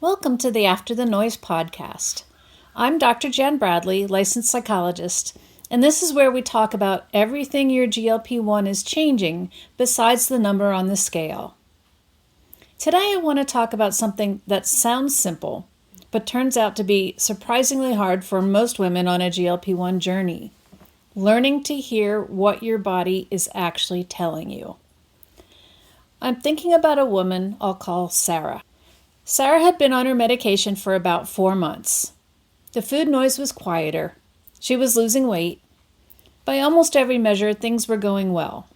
Welcome to the After the Noise podcast. I'm Dr. Jan Bradley, licensed psychologist, and this is where we talk about everything your GLP-1 is changing besides the number on the scale. Today I want to talk about something that sounds simple, but turns out to be surprisingly hard for most women on a GLP-1 journey. Learning to hear what your body is actually telling you. I'm thinking about a woman I'll call Sarah. Sarah had been on her medication for about 4 months. The food noise was quieter. She was losing weight. By almost every measure, things were going well.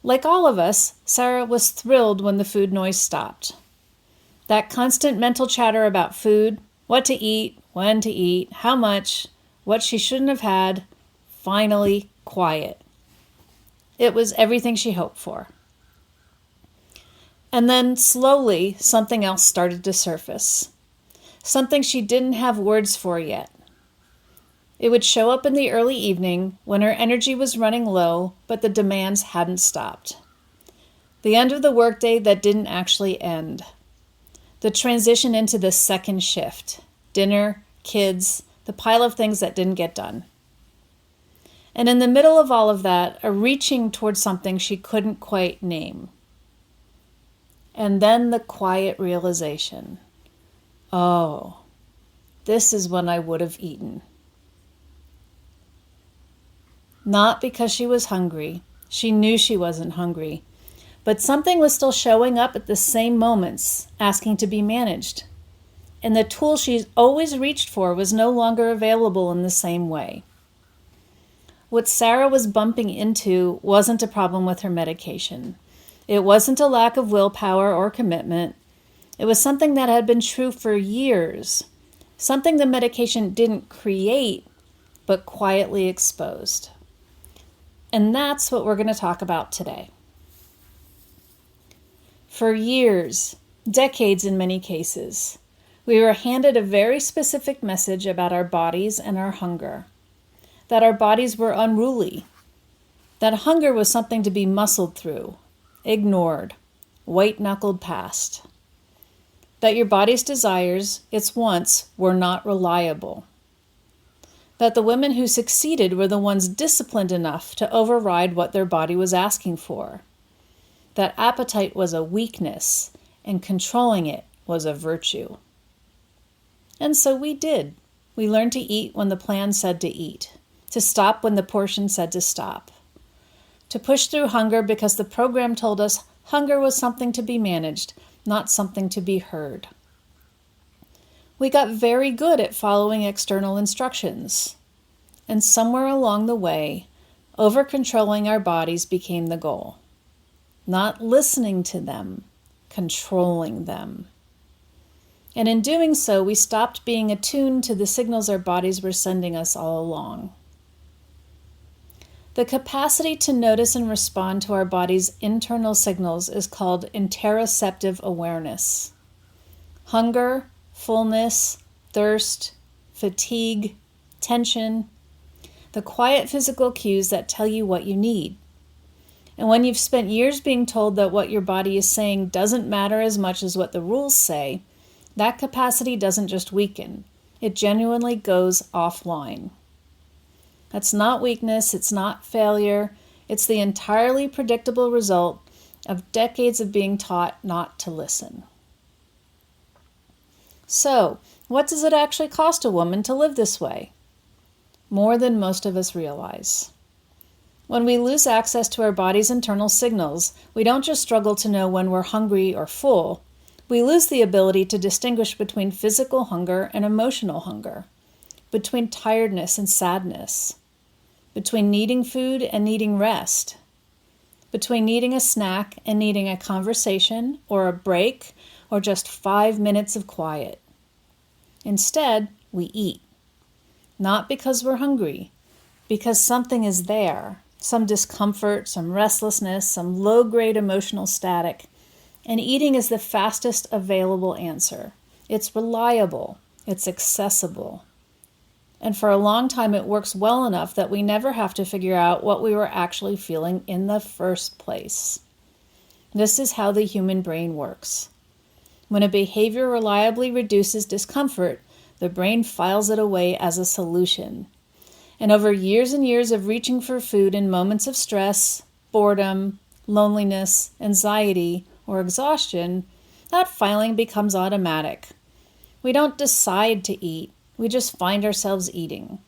Like all of us, Sarah was thrilled when the food noise stopped. That constant mental chatter about food, what to eat, when to eat, how much, what she shouldn't have had, finally quiet. It was everything she hoped for. And then slowly, something else started to surface. Something she didn't have words for yet. It would show up in the early evening when her energy was running low, but the demands hadn't stopped. The end of the workday that didn't actually end. The transition into the second shift. Dinner, kids, the pile of things that didn't get done. And in the middle of all of that, a reaching towards something she couldn't quite name. And then the quiet realization. Oh, this is when I would have eaten. Not because she was hungry. She knew she wasn't hungry. But something was still showing up at the same moments, asking to be managed. And the tool she's always reached for was no longer available in the same way. What Sarah was bumping into wasn't a problem with her medication. It wasn't a lack of willpower or commitment. It was something that had been true for years, something the medication didn't create, but quietly exposed. And that's what we're going to talk about today. For years, decades in many cases, we were handed a very specific message about our bodies and our hunger, that our bodies were unruly, that hunger was something to be muscled through, ignored, white-knuckled past. That your body's desires, its wants, were not reliable. That the women who succeeded were the ones disciplined enough to override what their body was asking for. That appetite was a weakness, and controlling it was a virtue. And so we did. We learned to eat when the plan said to eat, to stop when the portion said to stop. To push through hunger because the program told us hunger was something to be managed, not something to be heard. We got very good at following external instructions. And somewhere along the way, over-controlling our bodies became the goal. Not listening to them, controlling them. And in doing so, we stopped being attuned to the signals our bodies were sending us all along. The capacity to notice and respond to our body's internal signals is called interoceptive awareness. Hunger, fullness, thirst, fatigue, tension, the quiet physical cues that tell you what you need. And when you've spent years being told that what your body is saying doesn't matter as much as what the rules say, that capacity doesn't just weaken, it genuinely goes offline. That's not weakness, it's not failure, it's the entirely predictable result of decades of being taught not to listen. So, what does it actually cost a woman to live this way? More than most of us realize. When we lose access to our body's internal signals, we don't just struggle to know when we're hungry or full, we lose the ability to distinguish between physical hunger and emotional hunger, between tiredness and sadness, between needing food and needing rest, between needing a snack and needing a conversation or a break or just 5 minutes of quiet. Instead, we eat. Not because we're hungry, because something is there, some discomfort, some restlessness, some low-grade emotional static, and eating is the fastest available answer. It's reliable, it's accessible. And for a long time, it works well enough that we never have to figure out what we were actually feeling in the first place. This is how the human brain works. When a behavior reliably reduces discomfort, the brain files it away as a solution. And over years and years of reaching for food in moments of stress, boredom, loneliness, anxiety, or exhaustion, that filing becomes automatic. We don't decide to eat, we just find ourselves eating.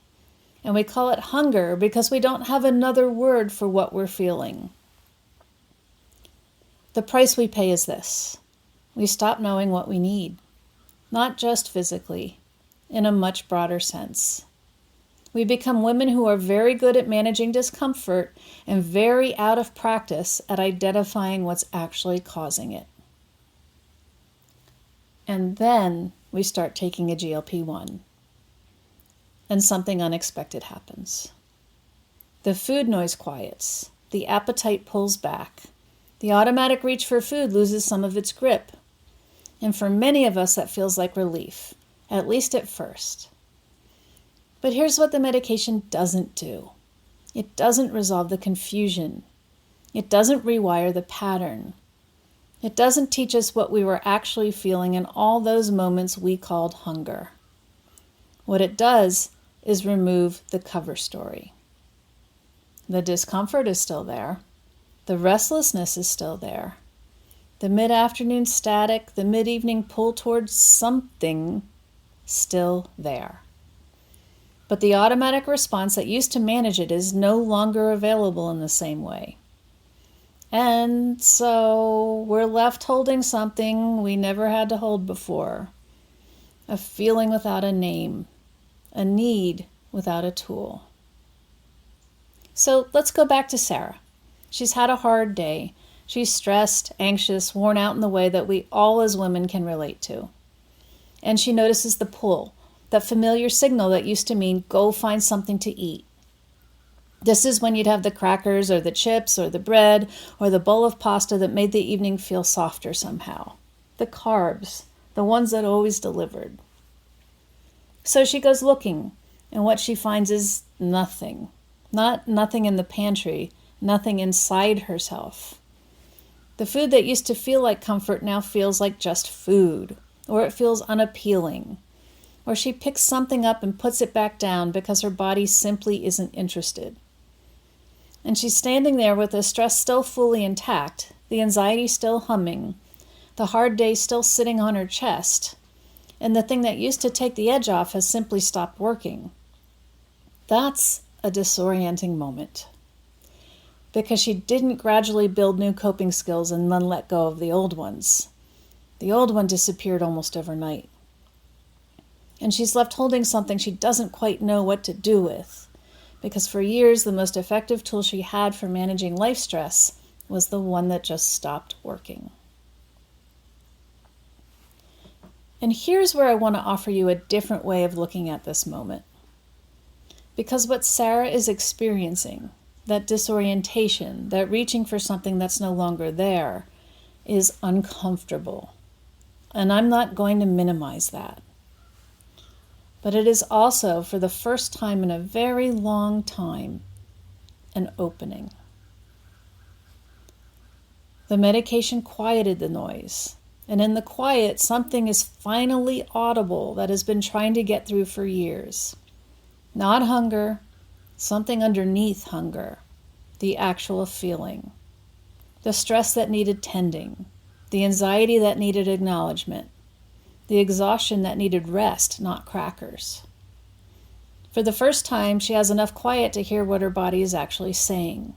And we call it hunger because we don't have another word for what we're feeling. The price we pay is this. We stop knowing what we need, not just physically, in a much broader sense. We become women who are very good at managing discomfort and very out of practice at identifying what's actually causing it. And then we start taking a GLP-1, and something unexpected happens. The food noise quiets, the appetite pulls back, the automatic reach for food loses some of its grip. And for many of us, that feels like relief, at least at first. But here's what the medication doesn't do. It doesn't resolve the confusion. It doesn't rewire the pattern. It doesn't teach us what we were actually feeling in all those moments we called hunger. What it does is remove the cover story. The discomfort is still there. The restlessness is still there. The mid-afternoon static, the mid-evening pull towards something, still there. But the automatic response that used to manage it is no longer available in the same way. And so we're left holding something we never had to hold before. A feeling without a name. A need without a tool. So let's go back to Sarah. She's had a hard day. She's stressed, anxious, worn out in the way that we all as women can relate to. And she notices the pull, that familiar signal that used to mean go find something to eat. This is when you'd have the crackers or the chips or the bread or the bowl of pasta that made the evening feel softer somehow. The carbs, the ones that always delivered. So she goes looking, and what she finds is nothing. Not nothing in the pantry, nothing inside herself. The food that used to feel like comfort now feels like just food, or it feels unappealing. Or she picks something up and puts it back down because her body simply isn't interested. And she's standing there with the stress still fully intact, the anxiety still humming, the hard day still sitting on her chest, and the thing that used to take the edge off has simply stopped working. That's a disorienting moment. Because she didn't gradually build new coping skills and then let go of the old ones. The old one disappeared almost overnight. And she's left holding something she doesn't quite know what to do with, because for years the most effective tool she had for managing life stress was the one that just stopped working. And here's where I want to offer you a different way of looking at this moment. Because what Sarah is experiencing, that disorientation, that reaching for something that's no longer there, is uncomfortable. And I'm not going to minimize that. But it is also, for the first time in a very long time, an opening. The medication quieted the noise. And in the quiet, something is finally audible that has been trying to get through for years. Not hunger, something underneath hunger, the actual feeling. The stress that needed tending, the anxiety that needed acknowledgement, the exhaustion that needed rest, not crackers. For the first time, she has enough quiet to hear what her body is actually saying.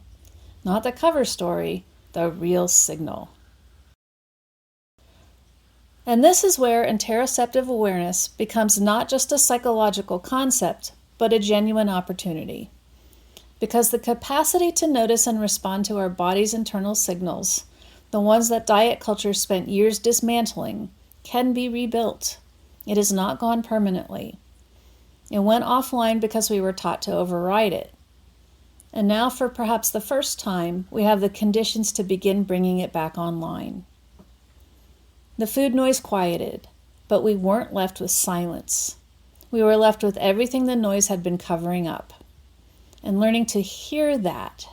Not the cover story, the real signal. And this is where interoceptive awareness becomes not just a psychological concept, but a genuine opportunity. Because the capacity to notice and respond to our body's internal signals, the ones that diet culture spent years dismantling, can be rebuilt. It is not gone permanently. It went offline because we were taught to override it. And now, for perhaps the first time, we have the conditions to begin bringing it back online. The food noise quieted, but we weren't left with silence. We were left with everything the noise had been covering up. And learning to hear that,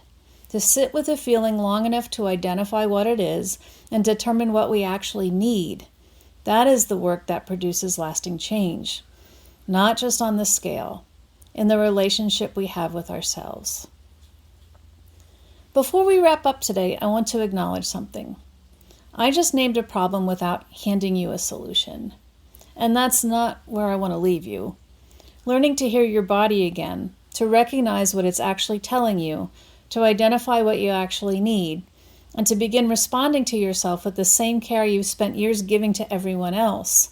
to sit with a feeling long enough to identify what it is and determine what we actually need, That is the work that produces lasting change, not just on the scale, in the relationship we have with ourselves. Before we wrap up today, I want to acknowledge something. I just named a problem without handing you a solution. And that's not where I want to leave you. Learning to hear your body again, to recognize what it's actually telling you, to identify what you actually need, and to begin responding to yourself with the same care you've spent years giving to everyone else.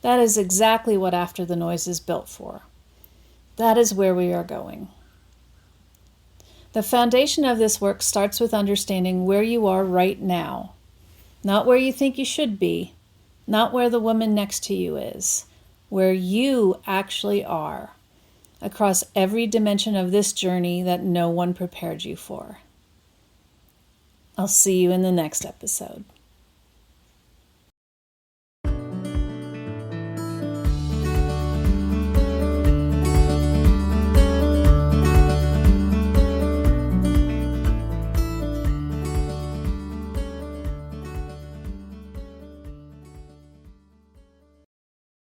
That is exactly what After the Noise is built for. That is where we are going. The foundation of this work starts with understanding where you are right now. Not where you think you should be, not where the woman next to you is, where you actually are, across every dimension of this journey that no one prepared you for. I'll see you in the next episode.